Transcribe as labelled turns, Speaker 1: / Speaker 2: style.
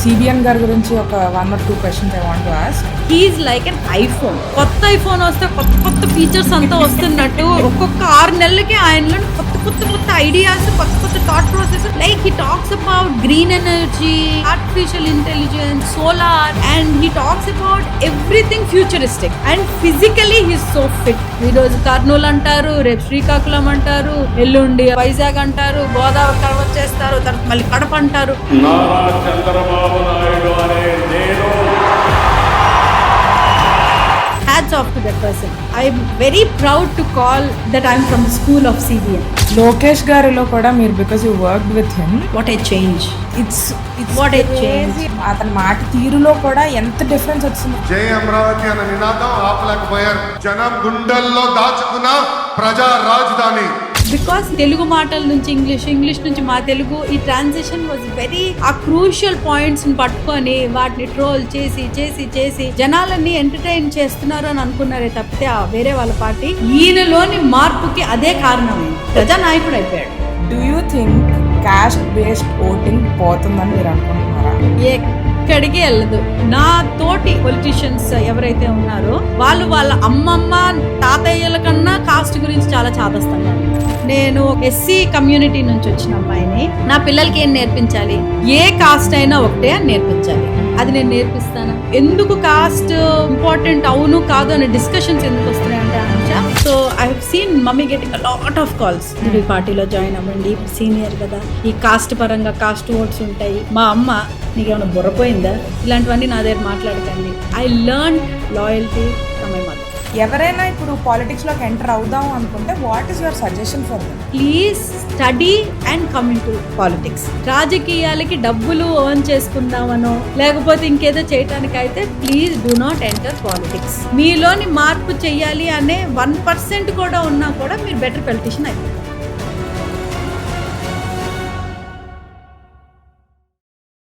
Speaker 1: CBN గారి గురించి ఒక 1 or 2 questions I want to ask.
Speaker 2: He is like an iPhone. కొత్త ఐఫోన్ వస్తే కొత్త కొత్త ఫీచర్స్ అంతా వస్తున్నట్టు ఒక్కొక్క 6 నెలలకి ఆయనలో కొత్త కొత్త కొత్త ఐడియాస్, కొత్త కొత్త thought process. Like he talks about green energy, artificial intelligence, solar, and he talks about everything futuristic. And physically he's so fit. ఈ రోజు కర్నూలు అంటారు, రేపు శ్రీకాకుళం అంటారు, ఎల్లుండి వైజాగ్ అంటారు, గోదావరి కవర్ చేస్తారు, తర్వాత మళ్ళీ కడప అంటారు. Hats off to that person. I am very proud to call that I am from the school of CBN.
Speaker 1: Lokesh గారిలో కూడా మీరు because you worked with him,
Speaker 2: What a change.
Speaker 1: It's
Speaker 2: What a change.
Speaker 1: అతని మాట తీరులో కూడా ఎంత difference వచ్చింది.
Speaker 3: జై అమరావతి అన్న నినాదం ఆపలేకపోయారు. జనం గుండెల్లో దాచుకున్న ప్రజా రాజధాని.
Speaker 2: బికాస్ తెలుగు మాటల నుంచి ఇంగ్లీష్ నుంచి మా తెలుగు, ఈ ట్రాన్సిషన్ వాజ్ వెరీ ఆ క్రూషియల్ పాయింట్స్ ని పట్టుకొని వాటిని ట్రోల్ చేసి చేసి చేసి జనాలని ఎంటర్టైన్ చేస్తున్నారు అని అనుకున్నారే తప్పితే ఆ వేరే వాళ్ళ పార్టీ ఈయనలోని మార్పుకి అదే కారణం. ప్రజానాయకుడు అయిపోయాడు.
Speaker 1: Do you think caste based voting పోతుందని మీరు అనుకుంటున్నారా?
Speaker 2: ఎక్కడికి వెళ్ళదు. నా తోటి పొలిటీషియన్స్ ఎవరైతే ఉన్నారో వాళ్ళు వాళ్ళ అమ్మమ్మ తాతయ్యల కన్నా కాస్ట్ గురించి చాలా చాదస్తున్నారు. నేను ఎస్సీ కమ్యూనిటీ నుంచి వచ్చిన అమ్మాయిని. నా పిల్లలకి ఏం నేర్పించాలి? ఏ కాస్ట్ అయినా ఒకటే అని నేర్పించాలి. అది నేను నేర్పిస్తాను. ఎందుకు కాస్ట్ ఇంపార్టెంట్ అవును కాదు అనే డిస్కషన్స్ ఎందుకు వస్తున్నాయంటే Anusha, so I have seen mummy getting a lot of calls. ఈ పార్టీలో జాయిన్ అవ్వండి, సీనియర్ కదా, ఈ కాస్ట్ పరంగా కాస్ట్ ఓట్స్ ఉంటాయి. మా అమ్మ నీకేమైనా బుర్రపోయిందా, ఇలాంటివన్నీ నా దగ్గర మాట్లాడకండి. I learn loyalty from my mother.
Speaker 1: ఎవరైనా ఇప్పుడు పాలిటిక్స్ లోకి ఎంటర్ అవుదాం అనుకుంటే what is your suggestion for them?
Speaker 2: Please study and come in to politics. రాజకీయాలకి డబ్బులు ఎర్న్ చేసుకుందామనో లేకపోతే ఇంకేదో చేయటానికి అయితే please do not enter politics. మీలోని మార్పు చెయ్యాలి అనే 1% కూడా ఉన్నా కూడా మీరు బెటర్ పొలిటీషియన్ అయిపోతారు.